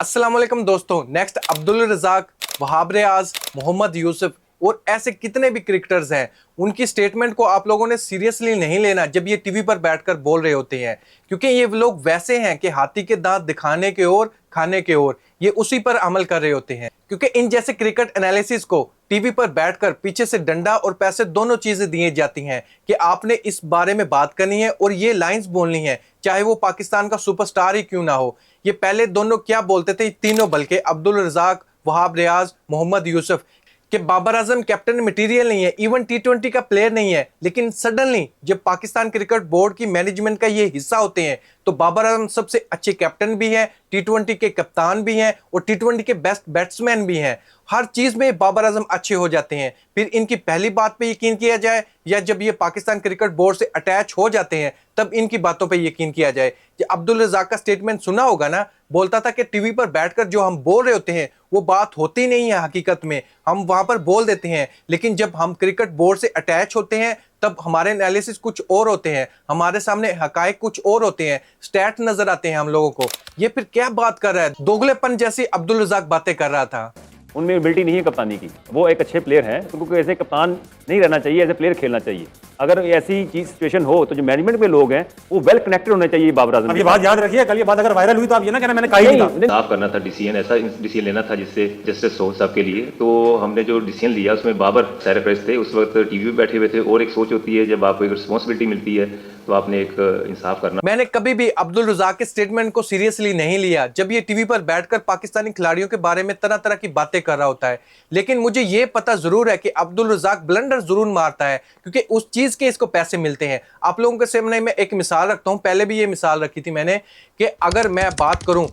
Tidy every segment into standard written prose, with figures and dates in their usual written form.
अस्सलाम वालेकुम दोस्तों। नेक्स्ट अब्दुल रज़ाक, वहाब रियाज, मोहम्मद यूसुफ और ऐसे कितने भी क्रिकेटर्स हैं, उनकी स्टेटमेंट को आप लोगों ने सीरियसली नहीं लेना जब ये टीवी पर बैठकर बोल रहे होते हैं, क्योंकि ये लोग वैसे हैं कि हाथी के दांत दिखाने के और खाने के और ये उसी पर अमल कर रहे होते हैं। क्योंकि इन जैसे क्रिकेट एनालिसिस को टीवी पर बैठकर पीछे से डंडा और पैसे दोनों चीजें दी जाती हैं कि आपने इस बारे में बात करनी है और ये लाइंस बोलनी है, चाहे वो पाकिस्तान का सुपरस्टार ही क्यों ना हो। ये पहले दोनों क्या बोलते थे, तीनों, बल्कि अब्दुल रज़ाक, वहाब रियाज, मोहम्मद यूसुफ, कि बाबर आजम कैप्टन मटेरियल नहीं है, इवन टी20 का प्लेयर नहीं है। लेकिन सडनली जब पाकिस्तान क्रिकेट बोर्ड की मैनेजमेंट का ये हिस्सा होते हैं तो बाबर आजम सबसे अच्छे कैप्टन भी हैं, टी20 के कप्तान भी हैं और टी20 के बेस्ट बैट्समैन भी हैं। हर चीज में बाबर आजम अच्छे हो जाते हैं। फिर इनकी पहली बात पे यकीन किया जाए या जब ये पाकिस्तान क्रिकेट बोर्ड से अटैच हो जाते हैं तब इनकी बातों पे यकीन किया जाए। कि अब्दुल रज़ाक का स्टेटमेंट सुना होगा ना, बोलता था कि टीवी पर बैठकर जो हम बोल रहे होते हैं वो बात होती नहीं है, हकीकत में हम वहां पर बोल देते हैं, लेकिन जब हम क्रिकेट बोर्ड से अटैच होते हैं तब हमारे एनालिसिस कुछ और होते हैं, हमारे सामने हकायक कुछ और होते हैं, स्टैट नजर आते हैं हम लोगों को। ये फिर क्या बात कर रहा है, दोगलेपन जैसी अब्दुल रज़ाक बातें कर रहा था। उनमें एबिलिटी नहीं है कप्तानी की। वो एक अच्छे प्लेयर हैं, उनको ऐसे कप्तान नहीं रहना चाहिए, ऐसे प्लेयर खेलना चाहिए। अगर ऐसी चीज सिचुएशन हो तो जो मैनेजमेंट में लोग हैं वो वेल कनेक्टेड होने चाहिए बाबर आजम। अब ये बात याद रखिए, कल ये बात अगर वायरल हुई तो आप ये ना कहना मैंने कहा ही नहीं था। साफ करना था डिसीजन, ऐसा डिसीजन लेना था जिससे जस्टिस हो साहब के लिए। तो हमने जो डिसीजन लिया उसमें बाबर सैरप्राइज थे, उस वक्त टीवी पे बैठे हुए थे। और एक सोच होती है जब आपको एक रिस्पॉन्सिबिलिटी मिलती है तो आपने एक इंसाफ करना। मैंने कभी भी अब्दुल रज़ाक के स्टेटमेंट को सीरियसली नहीं लिया जब ये टीवी पर बैठकर पाकिस्तानी खिलाड़ियों के बारे में तरह तरह की बातें कर रहा होता है। लेकिन मुझे ये पता जरूर है कि अब्दुल रज़ाक ब्लंडर जरूर मारता है, क्योंकि उस चीज के इसको पैसे मिलते हैं। आप लोगों के सामने मैं एक मिसाल रखता हूं, पहले भी ये मिसाल रखी थी मैंने, कि अगर मैं बात करूं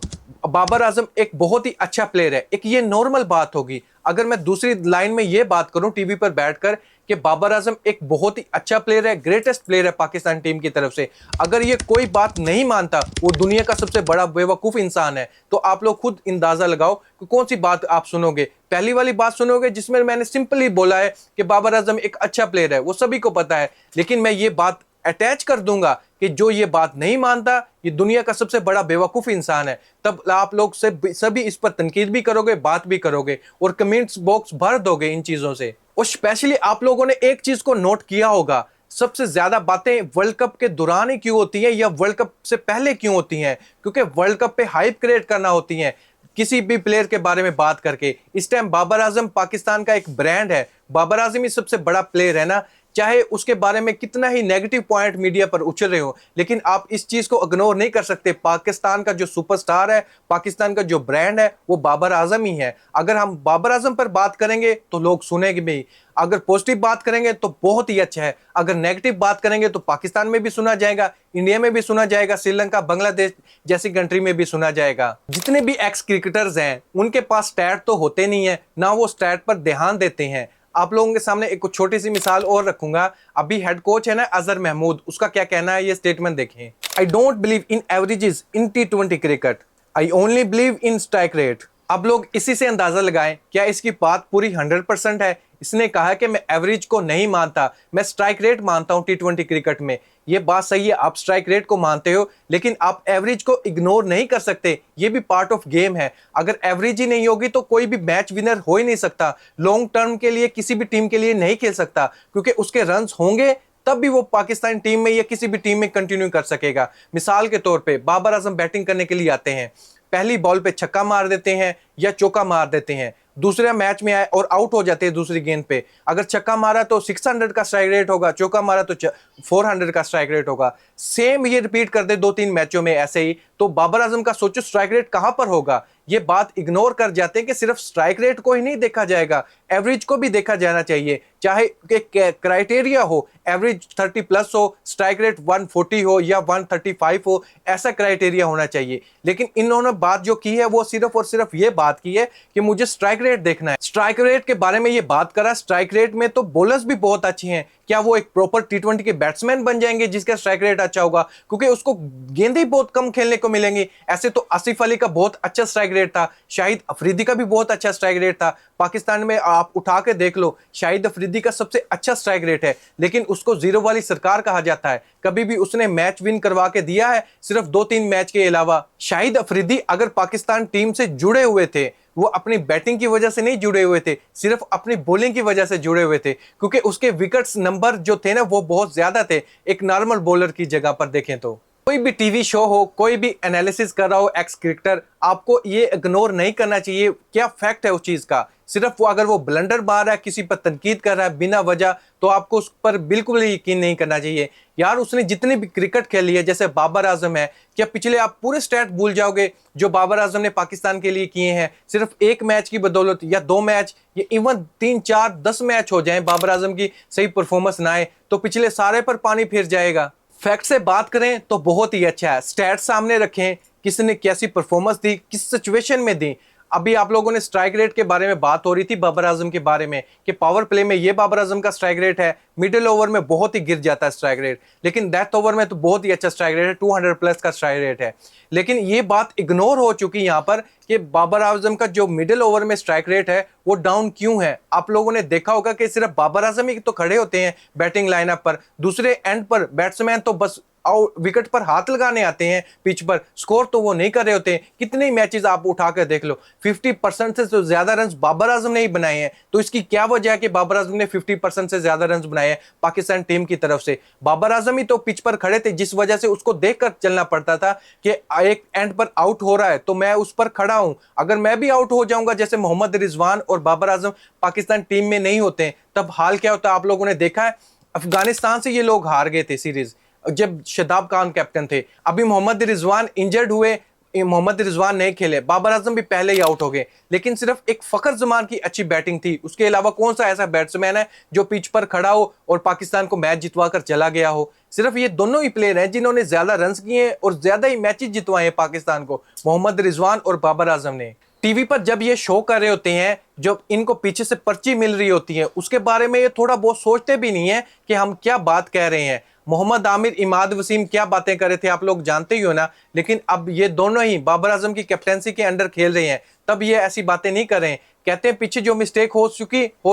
बाबर आजम एक बहुत ही अच्छा प्लेयर है, एक ये नॉर्मल बात होगी। अगर मैं दूसरी लाइन में ये बात करूं टीवी पर बैठकर कि बाबर आजम एक बहुत ही अच्छा प्लेयर है, ग्रेटेस्ट प्लेयर है पाकिस्तान टीम की तरफ से, अगर ये कोई बात नहीं मानता, वो दुनिया का सबसे बड़ा बेवकूफ इंसान है, तो आप लोग खुद अंदाजा लगाओ कि कौन सी बात आप सुनोगे। पहली वाली बात सुनोगे जिसमें मैंने सिंपली बोला है कि बाबर आजम एक अच्छा प्लेयर है, वो सभी को पता है। लेकिन मैं ये बात अटैच कर दूंगा कि जो ये बात नहीं मानता ये दुनिया का सबसे बड़ा बेवकूफ इंसान है, तब आप लोग सभी इस पर तनकीद भी करोगे, बात भी करोगे और कमेंट्स बॉक्स भर दोगे इन चीजों से। और स्पेशली आप लोगों ने एक चीज को नोट किया होगा, सबसे ज्यादा बातें वर्ल्ड कप के दौरान ही क्यों होती हैं या वर्ल्ड कप से पहले क्यों होती हैं? क्योंकि वर्ल्ड कप पे हाइप क्रिएट करना होती है किसी भी प्लेयर के बारे में बात करके। इस टाइम बाबर आजम पाकिस्तान का एक ब्रांड है, बाबर आजम ही सबसे बड़ा प्लेयर है ना, चाहे उसके बारे में कितना ही नेगेटिव पॉइंट मीडिया पर उछल रहे हो, लेकिन आप इस चीज को इग्नोर नहीं कर सकते। पाकिस्तान का जो सुपरस्टार है, पाकिस्तान का जो ब्रांड है, वो बाबर आजम ही है। अगर हम बाबर आजम पर बात करेंगे तो लोग सुनेंगे भी, अगर पॉजिटिव बात करेंगे तो बहुत ही अच्छा है, अगर नेगेटिव बात करेंगे तो पाकिस्तान में भी सुना जाएगा, इंडिया में भी सुना जाएगा, श्रीलंका, बांग्लादेश जैसी कंट्री में भी सुना जाएगा। जितने भी एक्स क्रिकेटर्स हैं उनके पास स्टैट तो होते नहीं है ना, वो स्टैट पर ध्यान देते हैं। आप लोगों के सामने एक छोटी सी मिसाल और रखूंगा। अभी हेड कोच है ना अजहर महमूद, उसका क्या कहना है, ये स्टेटमेंट देखें। I don't believe in averages in T20 cricket, I only believe in strike rate. अब लोग इसी से अंदाजा लगाएं क्या इसकी बात पूरी 100% है। इसने कहा कि मैं एवरेज को नहीं मानता, मैं स्ट्राइक रेट मानता हूं टी20 क्रिकेट में। ये बात सही है, आप स्ट्राइक रेट को मानते हो, लेकिन आप एवरेज को इग्नोर नहीं कर सकते, ये भी पार्ट ऑफ गेम है। अगर एवरेज ही नहीं होगी तो कोई भी मैच विनर हो ही नहीं सकता, लॉन्ग टर्म के लिए किसी भी टीम के लिए नहीं खेल सकता, क्योंकि उसके रन्स होंगे तब भी वो पाकिस्तान टीम में या किसी भी टीम में कंटिन्यू कर सकेगा। मिसाल के तौर पे बाबर आजम बैटिंग करने के लिए आते हैं, पहली बॉल पे छक्का मार देते हैं या चौका मार देते हैं, दूसरे मैच में आए और आउट हो जाते हैं दूसरी गेंद पे। अगर छक्का मारा तो 600 का स्ट्राइक रेट होगा, चौका मारा तो 400 का स्ट्राइक रेट होगा। सेम ये रिपीट कर दे 2-3 मैचों में ऐसे ही, तो बाबर आजम का सोचो स्ट्राइक रेट कहां पर होगा। ये बात इग्नोर कर जाते हैं कि सिर्फ स्ट्राइक रेट को ही नहीं देखा जाएगा, एवरेज को भी देखा जाना चाहिए। चाहे क्राइटेरिया हो, एवरेज 30+ हो, स्ट्राइक रेट 140 हो या 135 हो, ऐसा क्राइटेरिया होना चाहिए। लेकिन इन्होंने बात जो की है वो सिर्फ और सिर्फ ये बात की है कि मुझे स्ट्राइक रेट देखना है। स्ट्राइक रेट के बारे में ये बात करा, स्ट्राइक रेट में तो बॉलर्स भी बहुत अच्छे हैं, क्या वो एक प्रॉपर टी20 के बैट्समैन बन जाएंगे जिसका स्ट्राइक रेट अच्छा होगा? क्योंकि उसको गेंदें बहुत कम खेलने को मिलेंगी। ऐसे तो आसिफ अली का बहुत अच्छा स्ट्राइक रेट था, शाहिद अफरीदी का भी बहुत अच्छा स्ट्राइक रेट था। पाकिस्तान में आप उठा के देख लो, शाहिद अफरीदी का सबसे अच्छा स्ट्राइक रेट है, लेकिन उसको जीरो वाली सरकार कहा जाता है। कभी भी उसने मैच विन करवा के दिया है, सिर्फ 2-3 मैच के अलावा। शाहिद अफरीदी अगर पाकिस्तान टीम से जुड़े हुए थे, वो अपनी बैटिंग की वजह से नहीं जुड़े हुए थे, सिर्फ अपनी बॉलिंग की वजह से जुड़े हुए थे, क्योंकि उसके विकेट्स नंबर जो थे ना वो बहुत ज्यादा थे एक नॉर्मल बॉलर की जगह पर देखें तो। कोई भी टीवी शो हो, कोई भी एनालिसिस कर रहा हो एक्स क्रिकेटर, आपको ये इग्नोर नहीं करना चाहिए क्या फैक्ट है उस चीज का। सिर्फ वो अगर वो ब्लंडर मार रहा है, किसी पर तनकीद कर रहा है बिना वजह, तो आपको उस पर बिल्कुल ही यकीन नहीं करना चाहिए। यार उसने जितनी भी क्रिकेट खेली है, जैसे बाबर आजम है, क्या पिछले आप पूरे स्टैट भूल जाओगे जो बाबर आजम ने पाकिस्तान के लिए किए हैं? सिर्फ एक मैच की बदौलत या 2 मैच या इवन 3, 4, 10 मैच हो जाए, बाबर आजम की सही परफॉर्मेंस ना आए तो पिछले सारे पर पानी फिर जाएगा। फैक्ट से बात करें तो बहुत ही अच्छा है, स्टैट सामने रखें, किसने कैसी परफॉर्मेंस दी, किस सिचुएशन में दी। अभी आप लोगों ने स्ट्राइक रेट के बारे में बात हो रही थी बाबर आजम के बारे में कि पावर प्ले में ये बाबर आजम का स्ट्राइक रेट है, मिडिल ओवर में बहुत ही गिर जाता है स्ट्राइक रेट, लेकिन डेथ ओवर में तो बहुत ही अच्छा स्ट्राइक रेट है, 200 प्लस का स्ट्राइक रेट है। लेकिन ये बात इग्नोर हो चुकी यहाँ पर कि बाबर आजम का जो मिडिल ओवर में स्ट्राइक रेट है वो डाउन क्यों है। आप लोगों ने देखा होगा कि सिर्फ बाबर आजम ही तो खड़े होते हैं बैटिंग लाइनअप पर, दूसरे एंड पर बैट्समैन तो बस विकेट पर हाथ लगाने आते हैं, पिच पर स्कोर तो वो नहीं कर रहे होते हैं। कितने मैचेस आप उठा कर देख लो, 50% से तो ज्यादा रन बाबर आजम ने ही बनाए हैं। तो इसकी क्या वजह है कि बाबर आजम ने 50% से ज्यादा रन बनाए हैं पाकिस्तान टीम की तरफ से? बाबर आजम ही तो पिच पर खड़े थे, जिस वजह से उसको देखकर चलना पड़ता था कि एक एंड पर आउट हो रहा है तो मैं उस पर खड़ा हूं, अगर मैं भी आउट हो जाऊंगा, जैसे मोहम्मद रिजवान और बाबर आजम पाकिस्तान टीम में नहीं होते तब हाल क्या होता है आप लोगों ने देखा है। अफगानिस्तान से ये लोग हार गए थे सीरीज जब शदाब खान कैप्टन थे। अभी मोहम्मद रिजवान इंजर्ड हुए, मोहम्मद रिजवान नहीं खेले, बाबर आजम भी पहले ही आउट हो गए, लेकिन सिर्फ एक फखर जमान की अच्छी बैटिंग थी। उसके अलावा कौन सा ऐसा बैट्समैन है जो पिच पर खड़ा हो और पाकिस्तान को मैच जितवा कर चला गया हो? सिर्फ ये दोनों ही प्लेयर हैं जिन्होंने ज्यादा रन किए हैं और ज्यादा ही मैचेस जितवाए हैं पाकिस्तान को, मोहम्मद रिजवान और बाबर आजम ने। टीवी पर जब ये शो कर रहे होते हैं, जब इनको पीछे से पर्ची मिल रही होती है, उसके बारे में ये थोड़ा बहुत सोचते भी नहीं है कि हम क्या बात कह रहे हैं। मोहम्मद आमिर, इमाद वसीम क्या बातें कर रहे थे आप लोग जानते ही हो ना, लेकिन अब ये दोनों ही बाबर आजम की कैप्टनसी के अंडर खेल रहे हैं, तब ये ऐसी बातें नहीं कर रहे हैं। कहते हैं पीछे जो मिस्टेक हो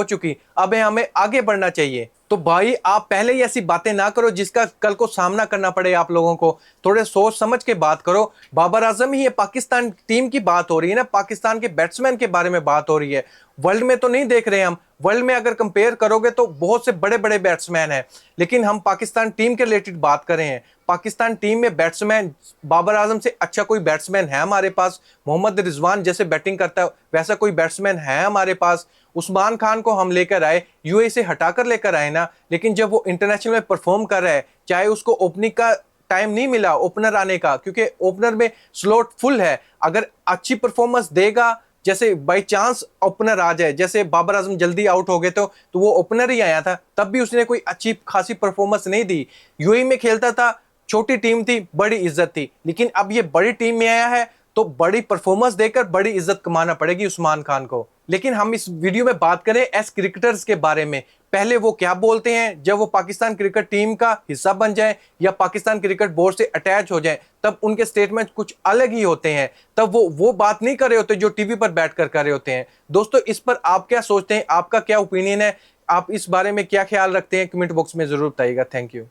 चुकी, अब हमें आगे बढ़ना चाहिए। तो भाई आप पहले ही ऐसी बातें ना करो जिसका कल को सामना करना पड़े आप लोगों को, थोड़े सोच समझ के बात करो। बाबर आजम ही, ये पाकिस्तान टीम की बात हो रही है ना, पाकिस्तान के बैट्समैन के बारे में बात हो रही है। वर्ल्ड में तो नहीं देख रहे हम, वर्ल्ड में अगर कंपेयर करोगे तो बहुत से बड़े बड़े बैट्समैन हैं, लेकिन हम पाकिस्तान टीम के रिलेटेड बात कर रहे हैं। पाकिस्तान टीम में बैट्समैन, बाबर आजम से अच्छा कोई बैट्समैन है हमारे पास? मोहम्मद रिजवान जैसे बैटिंग करता है वैसा कोई बैट्समैन है हमारे पास? उस्मान खान को हम लेकर आए, यूएई से हटाकर लेकर आए ना, लेकिन जब वो इंटरनेशनल में परफॉर्म कर रहा है, चाहे उसको ओपनिंग का टाइम नहीं मिला ओपनर आने का, क्योंकि ओपनर में स्लॉट फुल है, अगर अच्छी परफॉर्मेंस देगा, जैसे बाई चांस ओपनर आ जाए, जैसे बाबर आजम जल्दी आउट हो गए तो वो ओपनर ही आया था, तब भी उसने कोई अच्छी खासी परफॉर्मेंस नहीं दी। यूएई में खेलता था, छोटी टीम थी, बड़ी इज्जत थी, लेकिन अब ये बड़ी टीम में आया है तो बड़ी परफॉर्मेंस देकर बड़ी इज्जत कमाना पड़ेगी उस्मान खान को। लेकिन हम इस वीडियो में बात करें एस क्रिकेटर्स के बारे में, पहले वो क्या बोलते हैं जब वो पाकिस्तान क्रिकेट टीम का हिस्सा बन जाए या पाकिस्तान क्रिकेट बोर्ड से अटैच हो जाए, तब उनके स्टेटमेंट कुछ अलग ही होते हैं। तब वो बात नहीं कर रहे होते जो टीवी पर बैठकर कर रहे होते हैं। दोस्तों इस पर आप क्या सोचते हैं, आपका क्या ओपिनियन है, आप इस बारे में क्या ख्याल रखते हैं, कमेंट बॉक्स में जरूर बताइएगा। Thank you.